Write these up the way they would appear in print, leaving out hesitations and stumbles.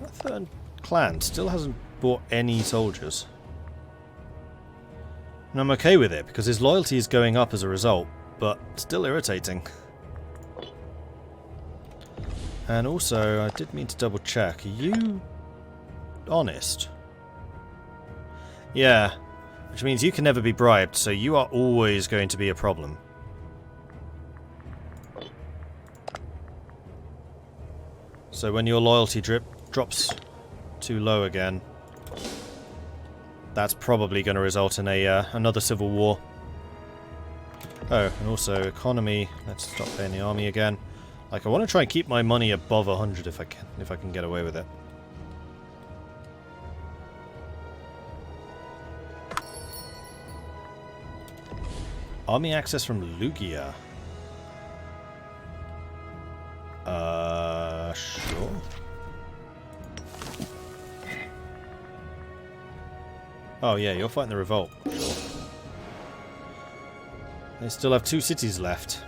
That third clan still hasn't bought any soldiers. And I'm okay with it, because his loyalty is going up as a result, but still irritating. And also, I did mean to double check, are you honest? Yeah, which means you can never be bribed, so you are always going to be a problem. So when your loyalty drops too low again, that's probably going to result in another civil war. Oh, and also economy. Let's stop paying the army again. Like, I want to try and keep my money above 100 if I can get away with it. Army access from Lugia. Sure. Oh yeah, you're fighting the revolt. Sure. They still have 2 cities left.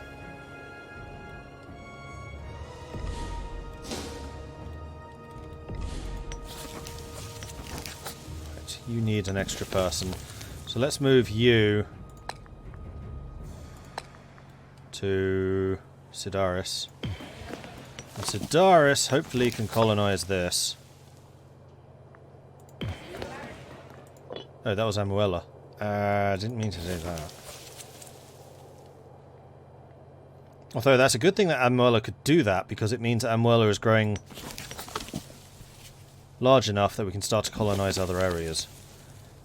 Right, you need an extra person. So let's move you to Sidaris. And Sidaris hopefully can colonize this. Oh, that was Amuela. I didn't mean to say that. Although that's a good thing that Amuela could do that, because it means that Amuela is growing large enough that we can start to colonize other areas.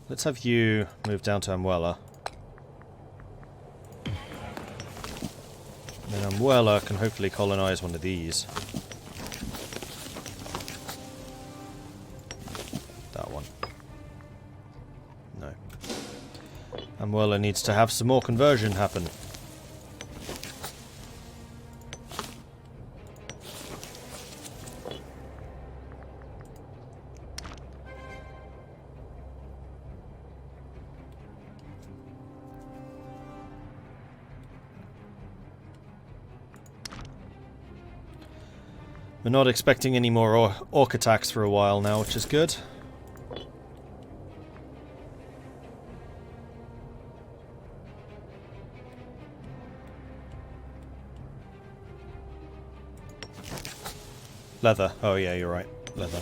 Let's have you move down to Amuela. And then Amuela can hopefully colonize one of these. That one. No. Amuela needs to have some more conversion happen. We're not expecting any more orc attacks for a while now, which is good. Leather. Oh yeah, you're right. Leather.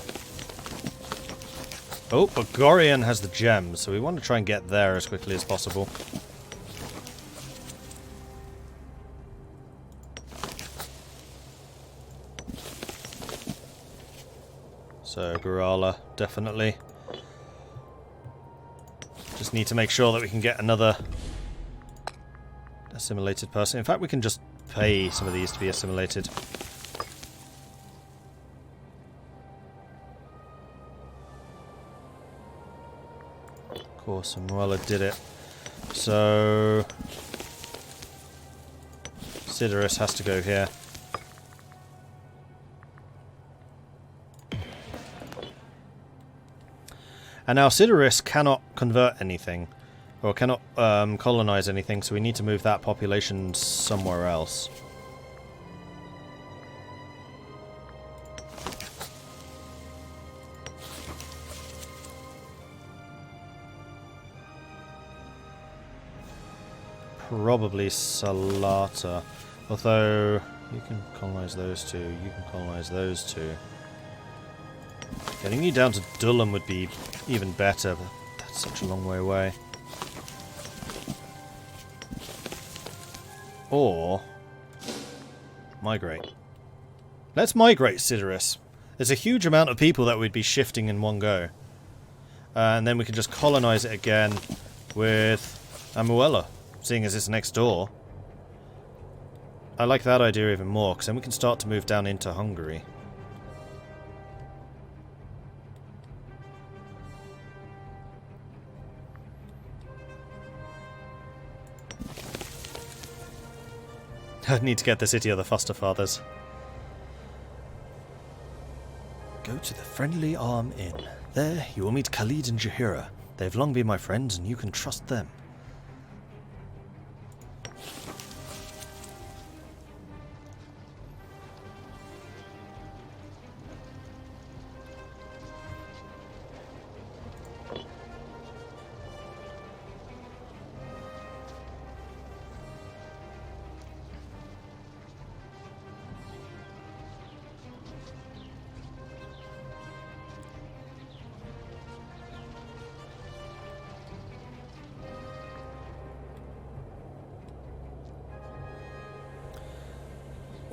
Oh, but Gorian has the gems, so we want to try and get there as quickly as possible. So, Gurala, definitely. Just need to make sure that we can get another assimilated person. In fact, we can just pay some of these to be assimilated. Of course, Amuela did it. So, Sidaris has to go here. And now Sidaris cannot convert anything, or cannot colonize anything, so we need to move that population somewhere else. Probably Salata, although you can colonize those two, you can colonize those two. Getting you down to Dulham would be even better, but that's such a long way away. Or migrate. Let's migrate Sidaris. There's a huge amount of people that we'd be shifting in one go. And then we can just colonize it again with Amuela, seeing as it's next door. I like that idea even more, because then we can start to move down into Hungary. I need to get the city of the foster fathers. Go to the Friendly Arm Inn. There you will meet Khalid and Jahira. They've long been my friends and you can trust them.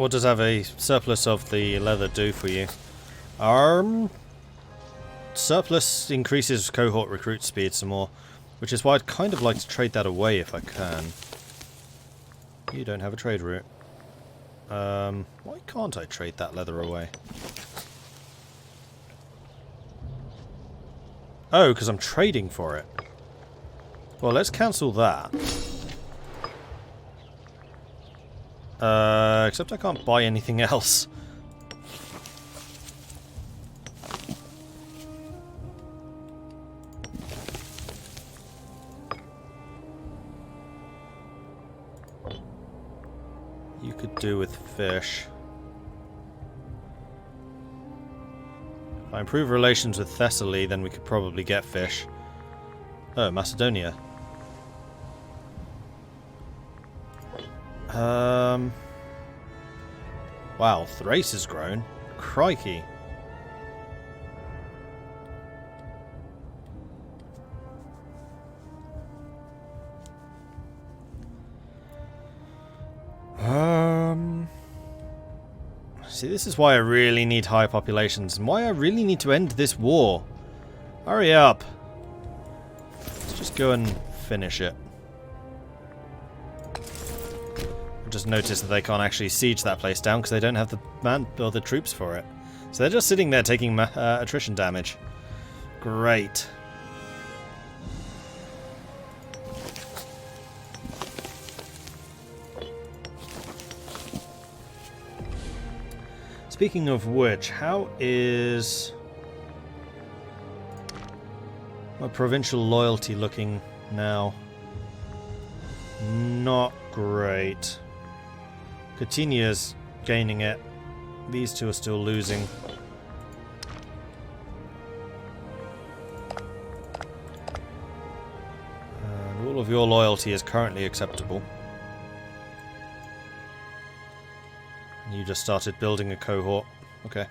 What does have a surplus of the leather do for you? Surplus increases cohort recruit speed some more, which is why I'd kind of like to trade that away if I can. You don't have a trade route. Why can't I trade that leather away? Oh, because I'm trading for it. Well, let's cancel that. Except I can't buy anything else. You could do with fish. If I improve relations with Thessaly, then we could probably get fish. Oh, Macedonia. Wow, Thrace has grown. Crikey. See, this is why I really need high populations, and why I really need to end this war. Hurry up. Let's just go and finish it. I just noticed that they can't actually siege that place down because they don't have the man or the troops for it. So they're just sitting there taking attrition damage. Great. Speaking of which, how is my provincial loyalty looking now? Not great. Catinia's gaining it. These two are still losing. And all of your loyalty is currently acceptable. You just started building a cohort. Okay.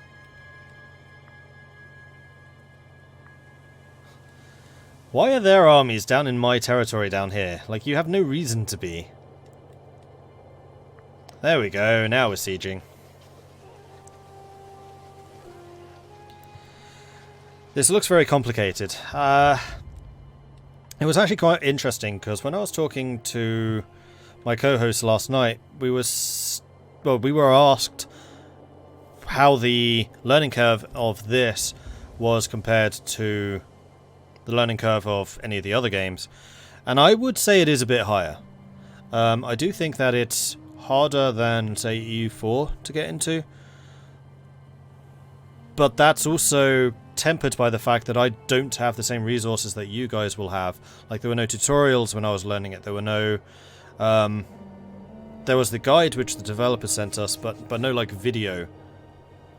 Why are their armies down in my territory down here? Like, you have no reason to be. There we go, now we're sieging. This looks very complicated. It was actually quite interesting, because when I was talking to my co-host last night, we were asked how the learning curve of this was compared to the learning curve of any of the other games. And I would say it is a bit higher. I do think that it's harder than, say, EU4 to get into. But that's also tempered by the fact that I don't have the same resources that you guys will have. Like, there were no tutorials when I was learning it. There were no... there was the guide which the developer sent us, but no, like, video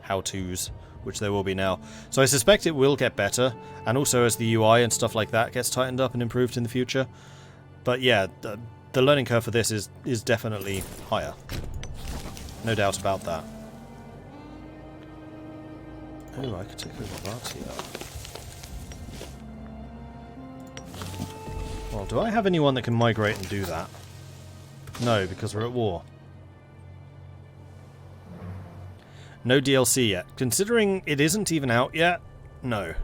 how-tos, which there will be now. So I suspect it will get better, and also as the UI and stuff like that gets tightened up and improved in the future. But yeah, the learning curve for this is definitely higher. No doubt about that. Oh, I could take over Vartia. Well, do I have anyone that can migrate and do that? No, because we're at war. No DLC yet. Considering it isn't even out yet, no.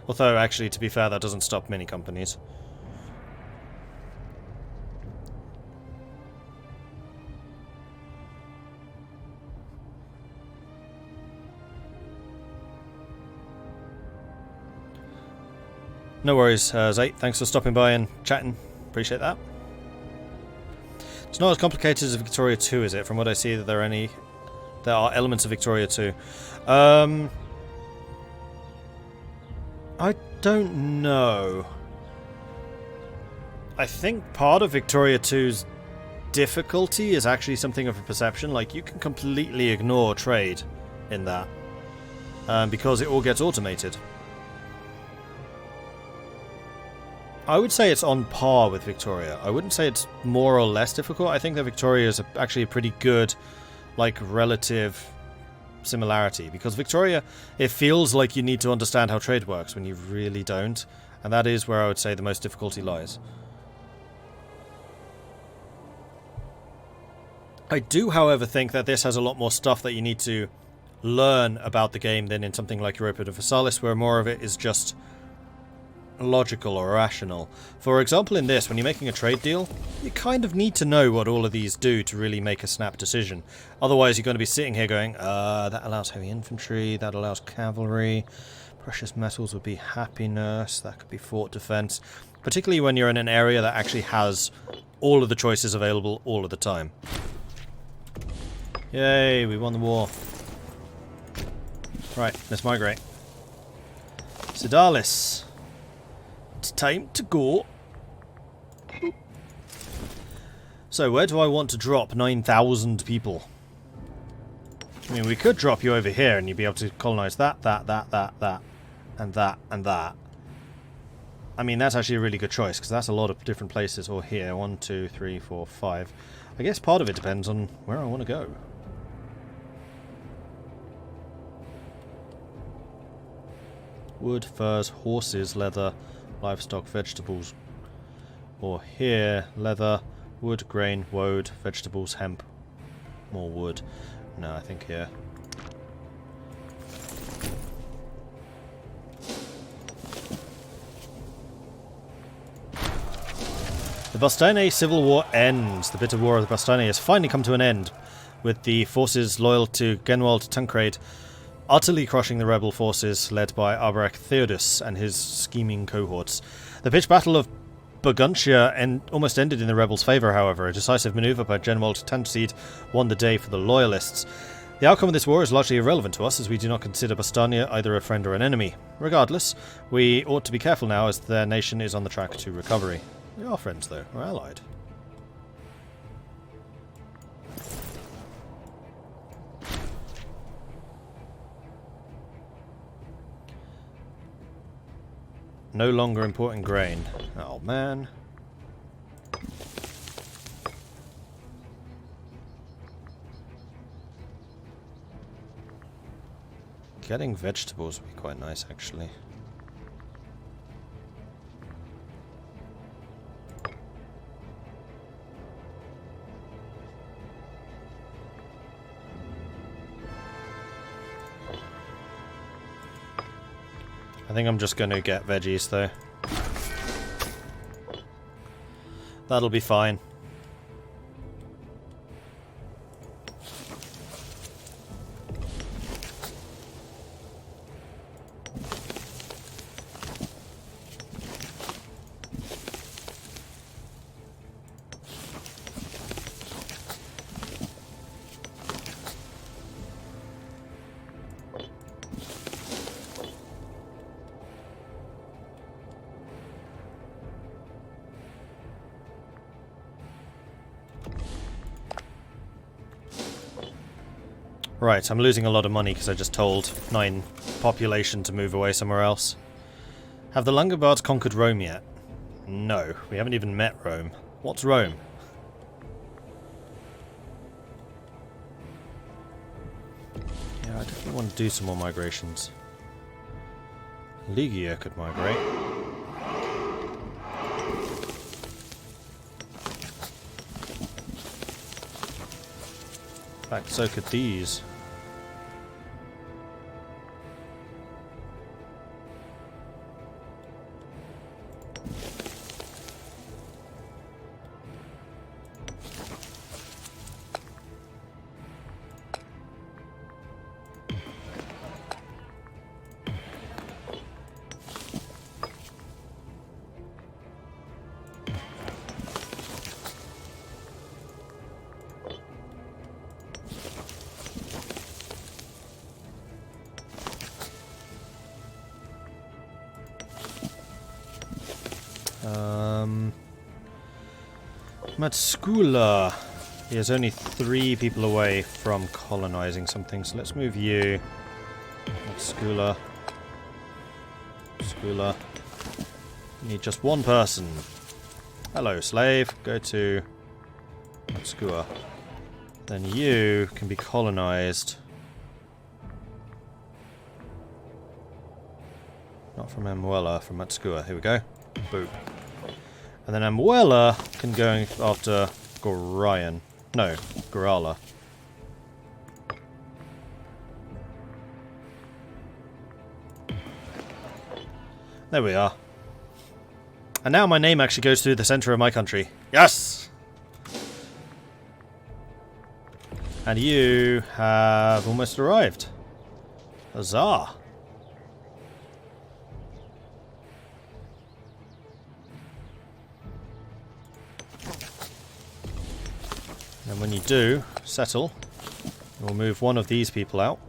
Although, actually, to be fair, that doesn't stop many companies. No worries, Zate. Thanks for stopping by and chatting. Appreciate that. It's not as complicated as Victoria 2, is it? From what I see, that there are elements of Victoria 2. I don't know. I think part of Victoria 2's difficulty is actually something of a perception. Like, you can completely ignore trade in that. Because it all gets automated. I would say it's on par with Victoria. I wouldn't say it's more or less difficult. I think that Victoria is actually a pretty good, like, relative similarity. Because Victoria, it feels like you need to understand how trade works when you really don't. And that is where I would say the most difficulty lies. I do, however, think that this has a lot more stuff that you need to learn about the game than in something like Europa Universalis, where more of it is just logical or rational. For example, in this, when you're making a trade deal, you kind of need to know what all of these do to really make a snap decision. Otherwise, you're going to be sitting here going, that allows heavy infantry, that allows cavalry, precious metals would be happiness, that could be fort defense, particularly when you're in an area that actually has all of the choices available all of the time. Yay, we won the war. Right, let's migrate. Sedalis. It's time to go. So, where do I want to drop 9,000 people? I mean, we could drop you over here and you'd be able to colonize that, and that. I mean, that's actually a really good choice, because that's a lot of different places. Or here, 1, 2, 3, 4, 5. I guess part of it depends on where I want to go. Wood, furs, horses, leather, livestock, vegetables. Or here, leather, wood, grain, woad, vegetables, hemp, more wood. No, I think here. The Bastane civil war ends. The bitter war of the Bastane has finally come to an end, with the forces loyal to Genwald Tancred utterly crushing the rebel forces led by Arberich Theodus and his scheming cohorts. The pitched battle of Burguntia almost ended in the rebels' favour, however. A decisive manoeuvre by Genwald Tancred won the day for the loyalists. The outcome of this war is largely irrelevant to us, as we do not consider Bastania either a friend or an enemy. Regardless, we ought to be careful now, as their nation is on the track to recovery. We are friends, though. We're allied. No longer importing grain. Oh, man. Getting vegetables would be quite nice, actually. I think I'm just going to get veggies, though. That'll be fine. Right, I'm losing a lot of money because I just told 9 population to move away somewhere else. Have the Langobards conquered Rome yet? No, we haven't even met Rome. What's Rome? Yeah, I definitely want to do some more migrations. Ligia could migrate. In fact, so could these. Matskula. He is only 3 people away from colonizing something, so let's move you. Matskula. Skula. Need just 1 person. Hello, slave. Go to Matskua. Then you can be colonized. Not from Amuela, from Matskua. Here we go. Boop. And then Amuela can go after Gorion. No, Gorala. There we are. And now my name actually goes through the center of my country. Yes! And you have almost arrived. Huzzah! And when you do settle, we'll move one of these people out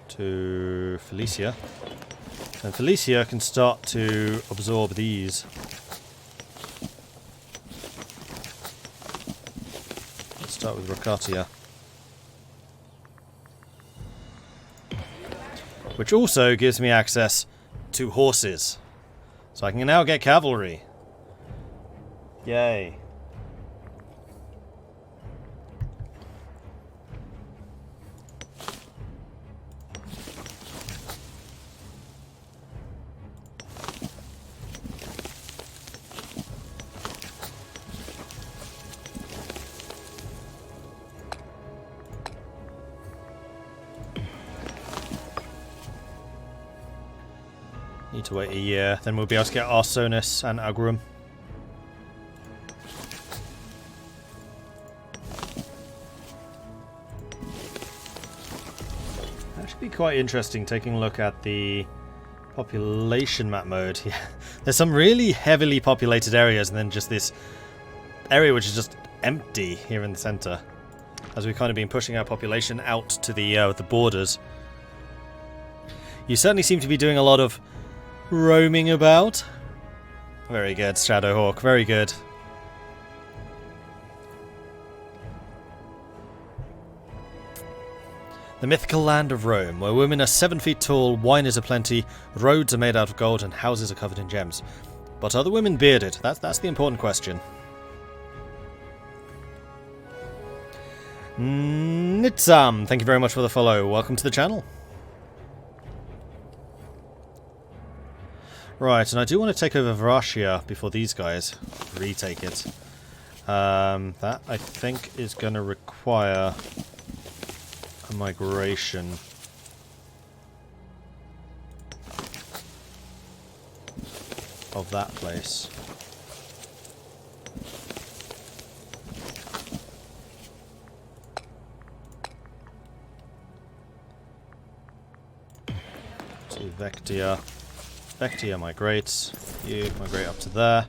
to Felicia. And Felicia can start to absorb these. Let's start with Rocatia. Which also gives me access to horses. So I can now get cavalry. Yay. Need to wait a year, then we'll be able to get Arsonis and Agrum. That should be quite interesting, taking a look at the population map mode. Yeah. There's some really heavily populated areas, and then just this area which is just empty here in the center, as we've kind of been pushing our population out to the borders. You certainly seem to be doing a lot of roaming about. Very good, Shadowhawk, very good. The mythical land of Rome, where women are 7 feet tall, wine is aplenty, roads are made out of gold, and houses are covered in gems. But are the women bearded? That's the important question. Nitsam, thank you very much for the follow. Welcome to the channel. Right, and I do want to take over Vrashia before these guys retake it. That, I think, is going to require a migration. Of that place. To Vectia. Vectia migrates. You migrate up to there.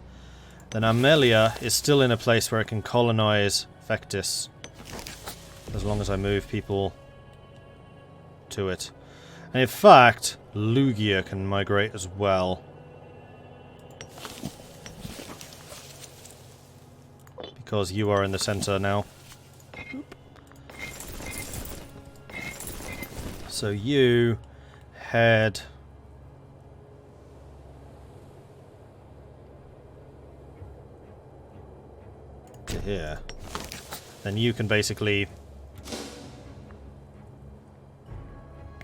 Then Amelia is still in a place where it can colonize Vectis. As long as I move people to it. And in fact, Lugia can migrate as well. Because you are in the center now. So you head to here. Then you can basically...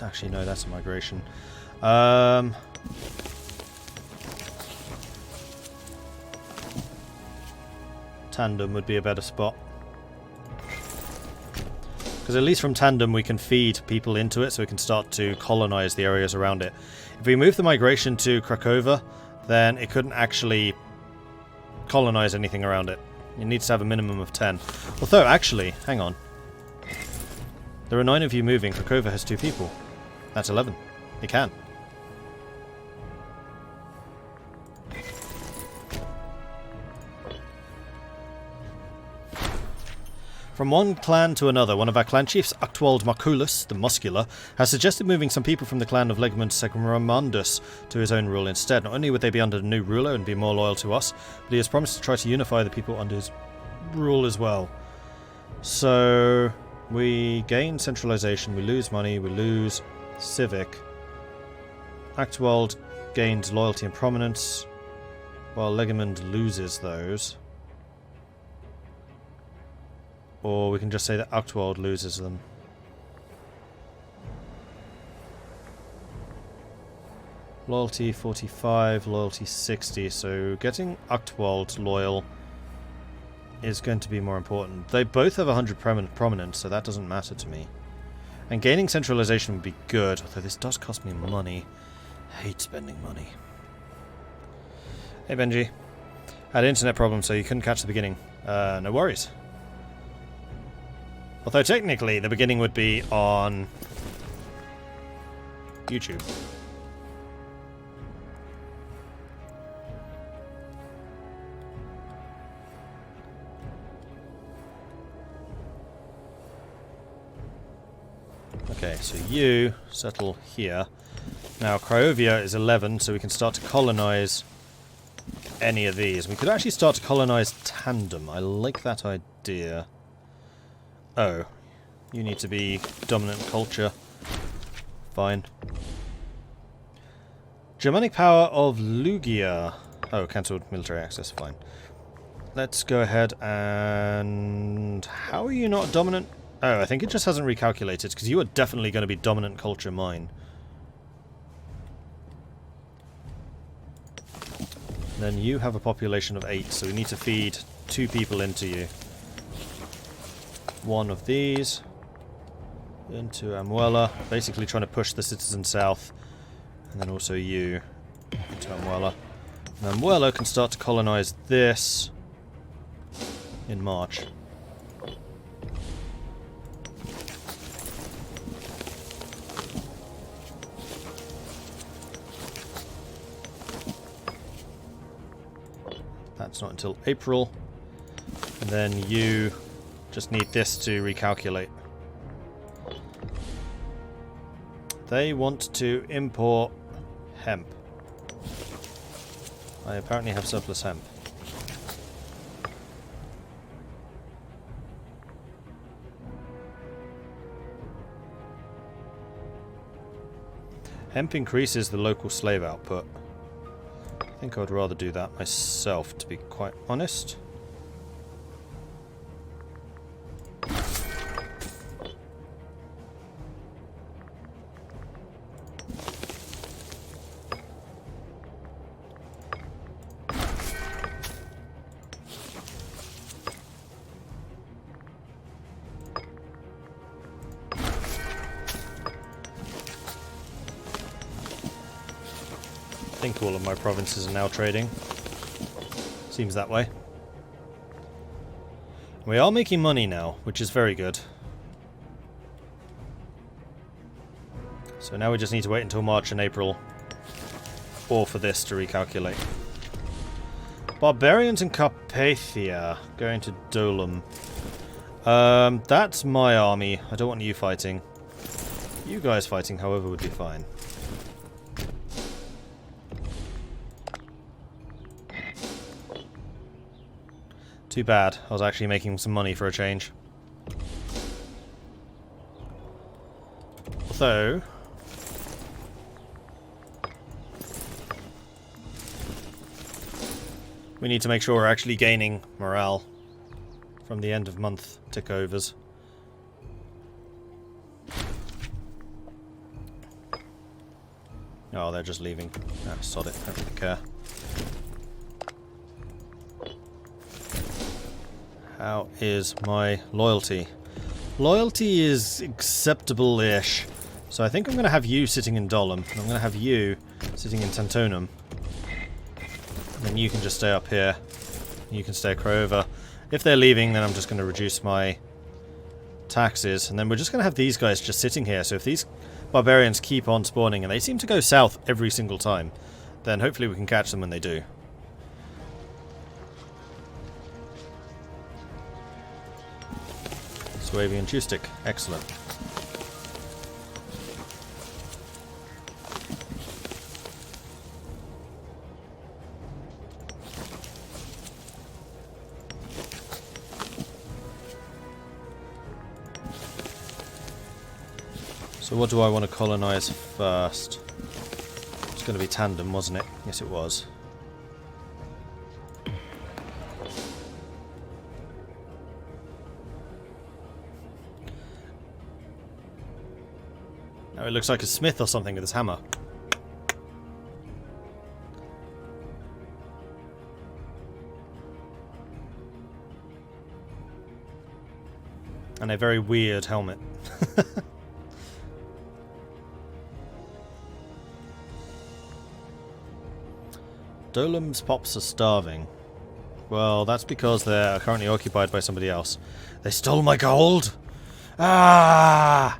Actually, no, that's a migration. Tandem would be a better spot. Because at least from Tandem we can feed people into it so we can start to colonize the areas around it. If we move the migration to Krakova, then it couldn't actually colonize anything around it. It needs to have a minimum of 10. Although, actually, hang on. There are 9 of you moving. Krakova has 2 people. That's 11. It can. From one clan to another, one of our clan chiefs, Actwald Marculus, the Muscular, has suggested moving some people from the clan of Legmund Segramundus to his own rule instead. Not only would they be under a new ruler and be more loyal to us, but he has promised to try to unify the people under his rule as well. So, we gain centralization, we lose money, we lose civic. Actwald gains loyalty and prominence, while Legmund loses those. Or we can just say that Actwald loses them. Loyalty 45, loyalty 60. So getting Actwald loyal is going to be more important. They both have 100 prominence, so that doesn't matter to me. And gaining centralization would be good, although this does cost me money. I hate spending money. Hey Benji. Had internet problems, so you couldn't catch the beginning. No worries. Although technically, the beginning would be on YouTube. Okay, so you settle here. Now, Cryovia is 11, so we can start to colonize any of these. We could actually start to colonize Tandem. I like that idea. Oh, you need to be dominant culture. Fine. Germanic power of Lugia. Oh, cancelled military access. Fine. Let's go ahead and... How are you not dominant? Oh, I think it just hasn't recalculated, because you are definitely going to be dominant culture mine. Then you have a population of 8, so we need to feed 2 people into you. One of these into Amuela, basically trying to push the citizen south, and then also you into Amuela. And Amuela can start to colonize this in March. That's not until April. And then you just need this to recalculate. They want to import hemp. I apparently have surplus hemp. Hemp increases the local slave output. I think I would rather do that myself, to be quite honest. I think all of my provinces are now trading. Seems that way. We are making money now, which is very good. So now we just need to wait until March and April, or for this to recalculate. Barbarians in Carpathia going to Dolum. That's my army. I don't want you fighting. You guys fighting, however, would be fine. Too bad. I was actually making some money for a change. Although... we need to make sure we're actually gaining morale from the end of month tick-overs. Oh, they're just leaving. Ah, sod it. I don't really care. How is my loyalty? Loyalty is acceptable-ish. So I think I'm going to have you sitting in Dolum. I'm going to have you sitting in Tantonum. And then you can just stay up here. You can stay Crova. If they're leaving, then I'm just going to reduce my taxes. And then we're just going to have these guys just sitting here. So if these barbarians keep on spawning, and they seem to go south every single time, then hopefully we can catch them when they do. Swabian Tustic. Excellent. So what do I want to colonize first? It's going to be Tandem, wasn't it? Yes, it was. Now it looks like a smith or something with his hammer. And a very weird helmet. Dolem's pops are starving. Well, that's because they're currently occupied by somebody else. They stole my gold! Ah!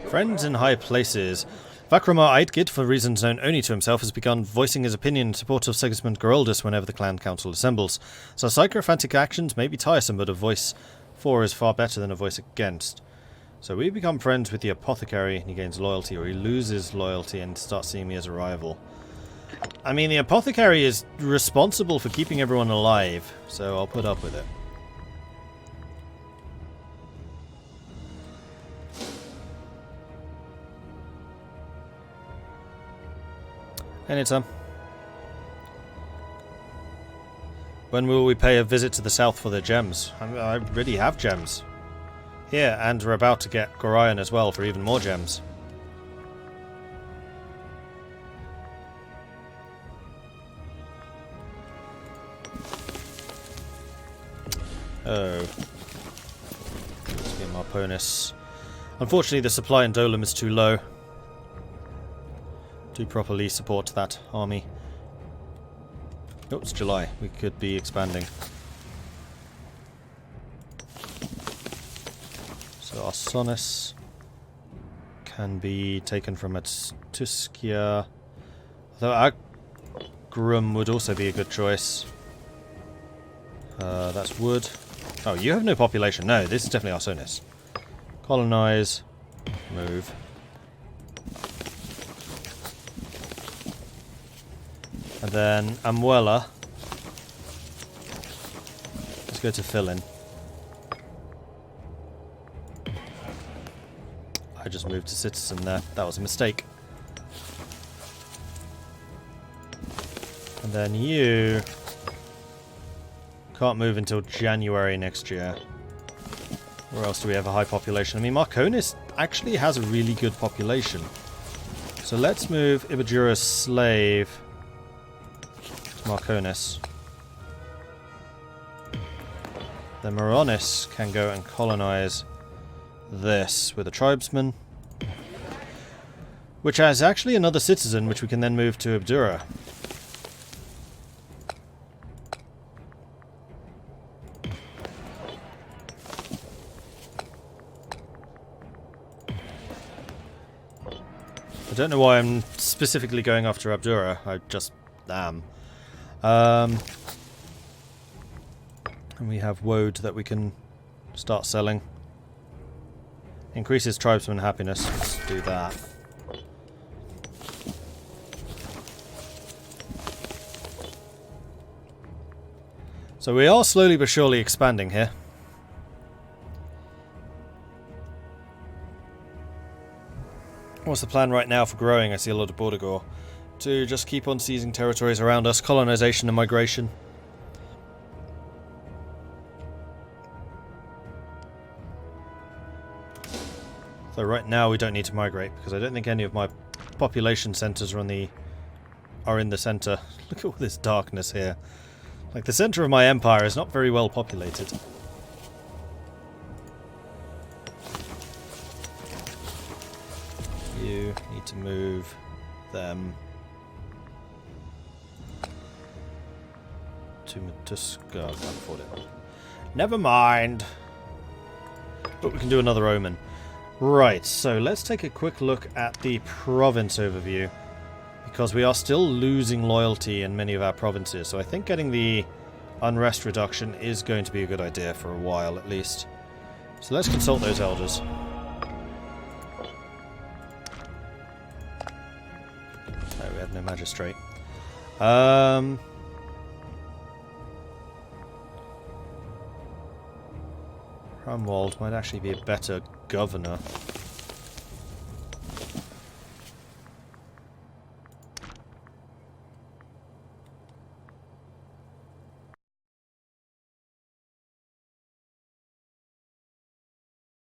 Friends in high places. Vakramar Eidgid, for reasons known only to himself, has begun voicing his opinion in support of Sigismund Geraldus whenever the clan council assembles. So sycophantic actions may be tiresome, but a voice for is far better than a voice against. So we become friends with the apothecary, and he gains loyalty, or he loses loyalty and starts seeing me as a rival. I mean, the apothecary is responsible for keeping everyone alive, so I'll put up with it. Anytime. When will we pay a visit to the south for the gems? I already have gems. Here, and we're about to get Gorion as well for even more gems. Oh. Let's get Marponis. Unfortunately, the supply in Dolem is too low to properly support that army. Oh, it's July. We could be expanding. So Arsonis can be taken from Tuskia. Though Agrum would also be a good choice. That's wood. Oh, you have no population. No, this is definitely Arsonis. Colonize. Move. And then Amwella. Let's go to fill-in. I just moved to citizen there. That was a mistake. And then you can't move until January next year. Where else do we have a high population? I mean, Marconis actually has a really good population. So let's move Ibajura's slave to Marconis. Then Moronis can go and colonize this with a tribesman, which has actually another citizen, which we can then move to Abdura. I don't know why I'm specifically going after Abdura. I just am. And we have woad that we can start selling. Increases tribesman happiness. Let's do that. So we are slowly but surely expanding here. What's the plan right now for growing? I see a lot of border gore. To just keep on seizing territories around us, colonization and migration. So right now we don't need to migrate because I don't think any of my population centers are in the center. Look at all this darkness here. Like, the center of my empire is not very well populated. You need to move them to Matuska. I can't afford it. Never mind. But we can do another omen. Right, so let's take a quick look at the province overview, because we are still losing loyalty in many of our provinces, so I think getting the unrest reduction is going to be a good idea for a while at least. So let's consult those elders. No, we have no magistrate. Ramwald might actually be a better governor.